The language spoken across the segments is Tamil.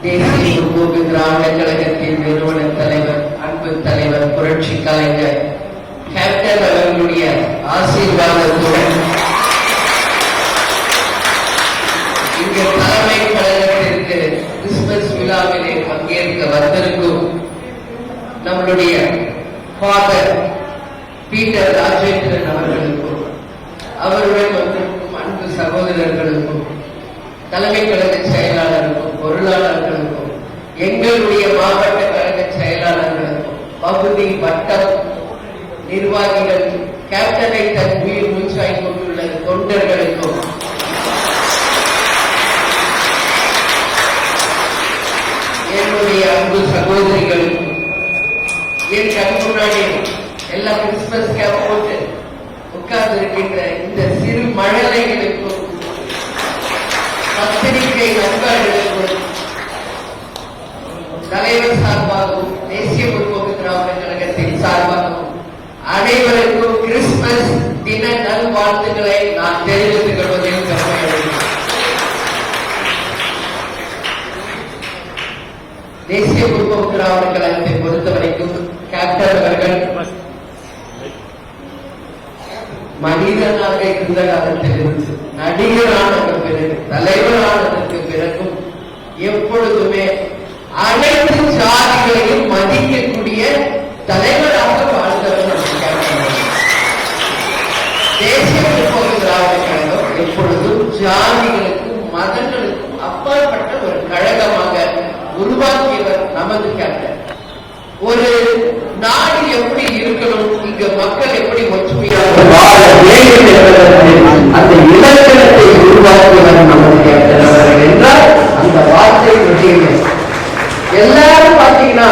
தேசிய முற்போக்கு திராவிட கழகத்தின் நிறுவன தலைவர், அன்பு தலைவர், புரட்சி கலைஞர் கேப்டன் அவர்களுடைய ஆசீர்வாதத்துடன் இங்கு தலைமை கழகத்திற்கு கிறிஸ்துமஸ் விழாவிலே பங்கேற்க வந்திருக்கும் நம்மளுடைய ஃபாதர் பீட்டர் ராஜேந்திரன் அவர்களுக்கும், அவருடன் வந்திருக்கும் அன்பு சகோதரர்களுக்கும், தலைமை கழக செயலாளருக்கும், பொருளாளர்களுக்கும், எங்களுடைய மாவட்ட கழக செயலாளர்களுக்கும், பகுதி வட்டம் நிர்வாகிகள், கேப்டனை தன் உயிர் மூச்சாய் கொண்டுள்ள தொண்டர்களுக்கும், என்னுடைய அன்பு சகோதரிகளுக்கும், என் கண் முன்னாடி எல்லாம் கிறிஸ்துமஸ் கேப் போட்டு உட்கார்ந்து இருக்கின்ற இந்த சிறு மழலைகளுக்கும், பத்திரிகை நண்பர்களுக்கும், தலைவர் சார்பாகவும் தேசிய முற்போக்கு திராவிட கழகத்தின் சார்பாகவும் அனைவருக்கும் கிறிஸ்துமஸ் தின நல்வாழ்த்துக்களை நான் தெரிவித்துக் கொள்வதில் பெருமையடைகிறேன். தேசிய முற்போக்கு திராவிட கழகத்தை பொறுத்தவரைக்கும் கேப்டன் அவர்கள் மனிதனாக இருந்த காலத்திலிருந்து நடிகரானதற்கு பிறகு, தலைவரானதற்கு பிறகும் எப்பொழுதுமே அனைத்து ஜாதிகளையும் மதிக்கக்கூடிய தலைவராக வாழ்ந்தவர் தேசிய முற்போக்கு திராவிட கழகம் எப்பொழுதும் ஜாதிகளுக்கும் மதங்களுக்கும் அப்பாற்பட்ட ஒரு கழகமாக உருவாக்கியவர் நமது கேப்டன். ஒரு நாடு எப்படி இருக்கணும், இங்கு மக்கள் எப்படி ஒற்றுமையாக வாழ வேண்டும் என்பதற்கு அந்த இலக்கணத்தை உருவாக்கியவர் நமது கேப்டன் அவர்கள் என்றால் அந்த வார்த்தை விஷயம். எல்லாரும் பாத்தீங்கன்னா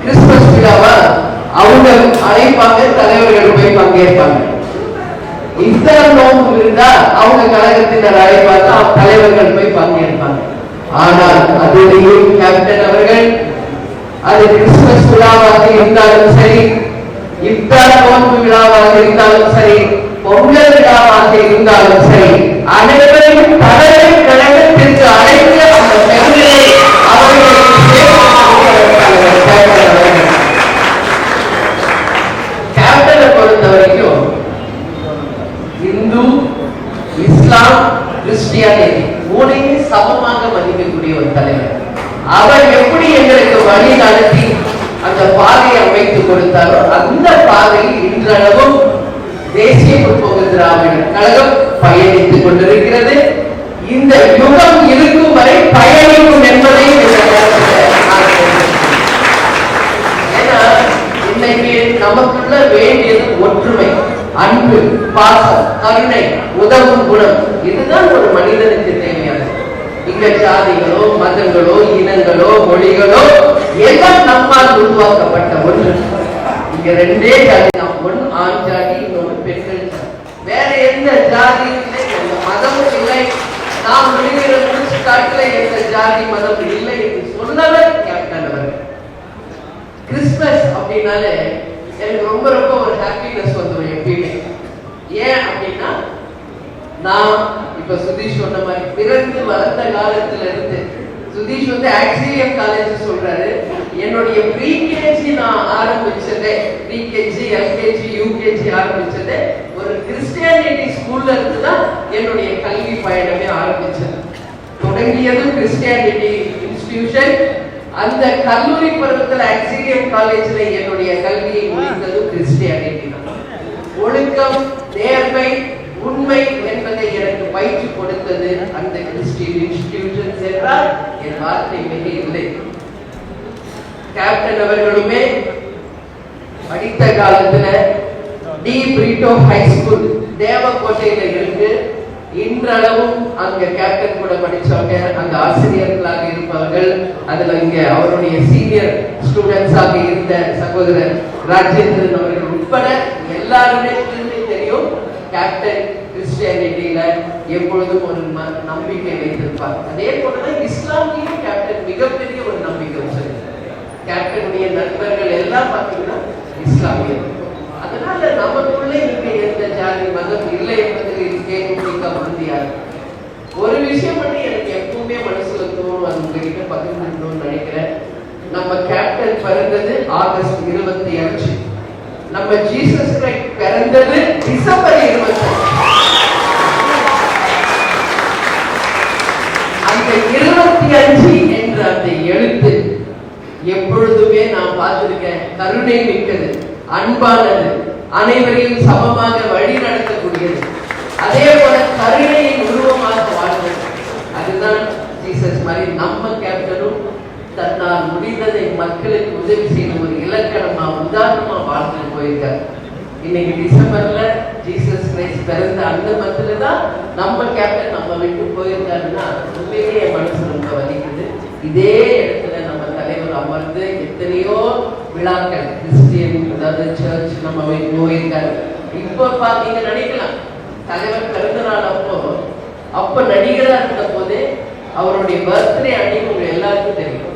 கிறிஸ்துமஸ் விழாவா அவங்க அழைப்பாங்க, தலைவர்கள் போய் பங்கேற்பாங்க. இத்தனை நோக்கம் இருந்தா அவங்க கழகத்தினர் அழைப்பாங்க, தலைவர்கள் போய் பங்கேற்பாங்க. ஆனால் அதிலேயும் கேப்டன் அவர்கள் அது கிறிஸ்துமஸ் விழாவாக இருந்தாலும் சரி, இஃப்தார் நோன்பு விழாவாக இருந்தாலும் சரி, பொங்கல் விழாவாக இருந்தாலும் சரி, அனைவரையும் தலைமை கழகத்திற்கு அழைத்து அந்த பெருமையை கேப்டனை பொறுத்த வரைக்கும் இந்து, இஸ்லாம், கிறிஸ்டியானிட்டி மூணையும் சமமாக மதிக்கக்கூடிய ஒரு தலைவர். அவர் எப்படி எங்களுக்கு வழி நடத்தி அந்த பாதையை அமைத்து கொடுத்தாரோ அந்த பாதையில் இன்றளவும் தேசிய முற்போக்கு திராவிட கழகம் பயணித்துக் கொண்டிருக்கிறது. இந்த யுகம் இருக்கும் வரை பயணிக்கும் என்பதை ஏன்னா இன்னைக்கு நமக்குள்ள வேண்டியது ஒற்றுமை, அன்பு, பாசம், கருணை, உதவும் குணம். இதுதான் ஒரு மனிதனுக்கு தேவையானது. இங்க ஜாதிகளோ, மதங்களோ, இனங்களோ, மொழிகளோ எல்லாம் நம்மால் உருவாக்கப்பட்ட ஒன்று. இங்க ரெண்டே ஜாதி தான், ஒன்று ஆண் ஜாதி, இன்னொரு பெண்கள் ஜாதி. வேற எந்த ஜாதியும் இல்லை, எந்த மதமும் இல்லை. நாம் விடுகிற முடிச்சு காட்டுல எந்த ஜாதி மதம் இல்லை என்று சொன்னவர் கேப்டன் அவர்கள். கிறிஸ்துமஸ் அப்படின்னாலே எனக்கு ரொம்ப ரொம்ப ஒரு ஹாப்பினஸ் வந்துடும் எப்பயுமே. ஏன் அப்படின்னா நான் இப்ப சுதீஷ் சொன்ன மாதிரி பிறந்து வளர்ந்த காலத்துல இருந்து, சுதீஷ் வந்து ஆக்சிலியம் காலேஜ் சொல்றாரு, என்னுடைய ப்ரீகேஜி நான் ஆரம்பிச்சதே, ப்ரீகேஜி, எல்கேஜி, யூகேஜி ஆரம்பிச்சதே ஒரு கிறிஸ்டியானிட்டி ஸ்கூல்ல இருந்துதான் என்னுடைய கல்வி பயணமே ஆரம்பிச்சது. தொடங்கியதும் கிறிஸ்டியானிட்டி இன்ஸ்டிடியூஷன். அந்த கல்லூரி பருவத்தில் ஆக்சிலியம் காலேஜ்ல என்னுடைய கல்வியை முடித்ததும் கிறிஸ்டியானிட்டி தான். ஒழுக்கம், நேர்மை, உண்மை என்பதை எனக்கு பயிற்சி கொடுத்தது அந்த கிறிஸ்டியன் இன்ஸ்டிடியூஷன்ஸ் என்றால் என் வார்த்தை மிக இல்லை. கேப்டன் அவர்களுமே படித்த காலத்துல டி பிரிட்டோ ஹை ஸ்கூல் தேவக்கோட்டையில இருக்கு. இன்றளவும் அங்க கேப்டன் கூட படிச்சவங்க, அங்க ஆசிரியர்களாக இருப்பவர்கள், அதுல இங்க அவருடைய சீனியர் ஸ்டூடெண்ட்ஸாக இருந்த சகோதரர் ராஜேந்திரன் அவர்கள் உட்பட எல்லாருமே தெரியும் கேப்டன் கிறிஸ்டியானிட்டியில எப்பொழுதும் ஒரு நம்பிக்கை வைத்திருப்பார். அதே போலதான் இஸ்லாமியும் கேப்டன் மிகப்பெரிய ஒரு நம்பிக்கை வச்சிருக்கார். கேப்டனுடைய நண்பர்கள் எல்லாம் பாத்தீங்கன்னா இஸ்லாமியர். அதனால நமக்குள்ள இங்க எந்த ஜாதி மதம் இல்லை என்பதில் கேட்க முடியாது. ஒரு விஷயம் மட்டும் எனக்கு எப்பவுமே மனசுல தோணும், அது உங்ககிட்ட பகிர்ந்துக்கணும்னு நினைக்கிறேன். நம்ம கேப்டன் பிறந்தது ஆகஸ்ட் 25, நம்ம ஜீசஸ் கிரைஸ்ட் பிறந்தது டிசம்பர் 25. அந்த 25 என்ற அந்த எழுத்து எப்பொழுதுமே நான் பார்த்திருக்கேன். கருணை மிக்கது, அன்பானது, அனைவரையும் சமமாக வழி நடத்தக்கூடியது, அதே போல கருணையின் உருவமாக வாழ்ந்தது. அதுதான் ஜீசஸ் மாதிரி நம்ம கேப்டனும் தன்னால் முடிந்ததை மக்களுக்கு உதவி செய்த ஒரு இலக்கணமா உதாரணமா வாழ்ந்து போயிருக்காரு. இன்னைக்கு டிசம்பர்ல ஜீசஸ் கிரைஸ்ட் பிறந்த அந்த மத்தில தான் நம்ம கேப்டன் நம்ம விட்டு போயிருக்காருன்னா உண்மையிலேயே என் மனசு ரொம்ப வலிக்குது. இதே இடத்துல நம்ம தலைவர் அமர்ந்து எத்தனையோ விழாக்கள் கிறிஸ்டியன் அதாவது சர்ச் நம்ம போயிருக்காரு. இப்போ நீங்க நினைக்கலாம் தலைவர் பிறந்த நாள் அப்ப நடிகரா இருந்த போதே அவருடைய பர்த்டே அன்னைக்கு உங்க எல்லாருக்கும் தெரியும்.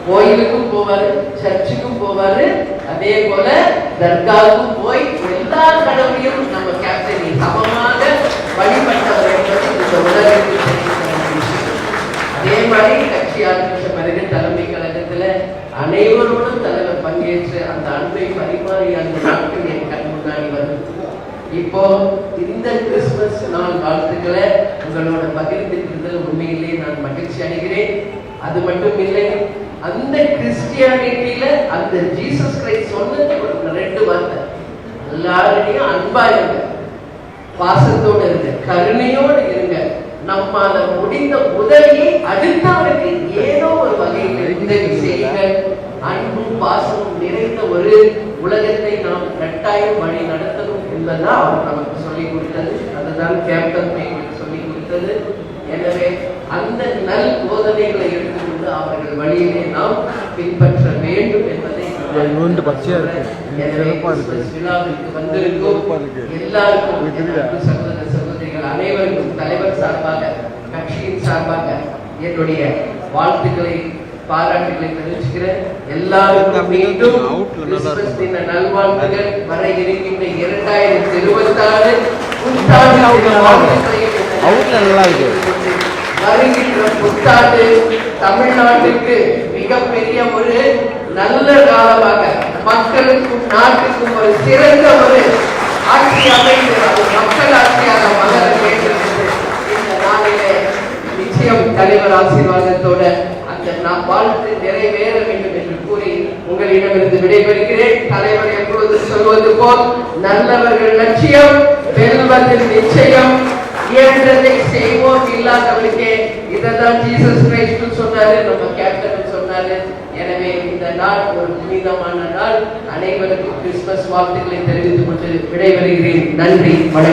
கோயிலுக்கும் போவாரு, சர்ச்சுக்கும் போவாரு, அதே போல தர்காவுக்கும் போய் எல்லா கடவுளையும் நம்ம கேப்டனை சமமாக வழிபட்டவர் என்பது இந்த உலகத்தில் அதே மாதிரி கட்சி ஆரம்பிச்ச பிறகு தலைமை கழகத்துல அனைவரோடும் தலைவர் பங்கேற்று அந்த அன்பை பரிமாறிய அந்த நாட்கள் என் கண் முன்னாடி வருது. இப்போ இந்த கிறிஸ்துமஸ் நாள் வாழ்த்துக்களை உங்களோட பகிர்ந்துக்கிறதுல உண்மையிலேயே நான் மகிழ்ச்சி அடைகிறேன். அது மட்டும் இல்லை, அந்த கிறிஸ்டியானிட்டியில அந்த ஜீசஸ் கிரைஸ்ட் சொன்னது ஒரு 2 வார்த்தை, எல்லாரையும் அன்பா இருங்க, பாசத்தோடு இருங்க, கருணையோடு இருங்க, நம்மால முடிந்த உதவியை அடுத்தவருக்கு ஏதோ ஒரு வகையில் உதவி செய்யுங்க. அன்பும் பாசமும் நிறைந்த ஒரு உலகத்தை நாம் கட்டாயம் வழி நடத்தணும் என்பதுதான் அவர் நமக்கு சொல்லிக் கொடுத்தது. அதுதான் கேப்டன் சொல்லிக் கொடுத்தது. எனவே அந்த நல் போதனைகளை எடுத்துக்கொண்டு அவர்கள் வழியிலே நாம் பின்பற்ற வேண்டும் என்பதை விழாவிற்கு வந்திருக்கும் எல்லாருக்கும் சகோதர சகோதரிகள் அனைவருக்கும் தலைவர் சார்பாக கட்சியின் சார்பாக என்னுடைய வாழ்த்துக்களை பாராட்டுகளை தெரிவிச்சுக்கிறேன். எல்லாருக்கும் மீண்டும் கிறிஸ்துமஸ் தின நல்வாழ்த்துகள். வர இருக்கின்ற 2026 வருகின்ற புத்தாண்டு தமிழ்நாட்டுக்கு மிகப்பெரிய ஒரு நல்ல காலமாக மக்களுக்கும் நாட்டுக்கும் ஒரு சிறந்த ஒரு ஆட்சி அமைந்து மக்கள் ஆட்சியாக மலர வேண்டும். இந்த நாளிலே நிச்சயம் தலைவர் ஆசீர்வாதத்தோட அந்த நாம் வாழ்த்து நிறைவேற வேண்டும் என்று கூறி உங்களிடமிருந்து விடைபெறுகிறேன். தலைவர் எப்பொழுது சொல்வது போல் நல்லவர்கள் லட்சியம் வெல்வது நிச்சயம், இயன்றதை செய்வோம், இல்லாதவர்களுக்கே இதான் ஜீசஸ் கிரைஸ்ட் சொன்னாரு, நம்ம கேப்டன் சொன்னாரு. எனவே இந்த நாள் ஒரு புனிதமான நாள். அனைவருக்கும் கிறிஸ்துமஸ் வாழ்த்துக்களை தெரிவித்துக் கொண்டு விடைபெறுகிறேன். நன்றி, வணக்கம்.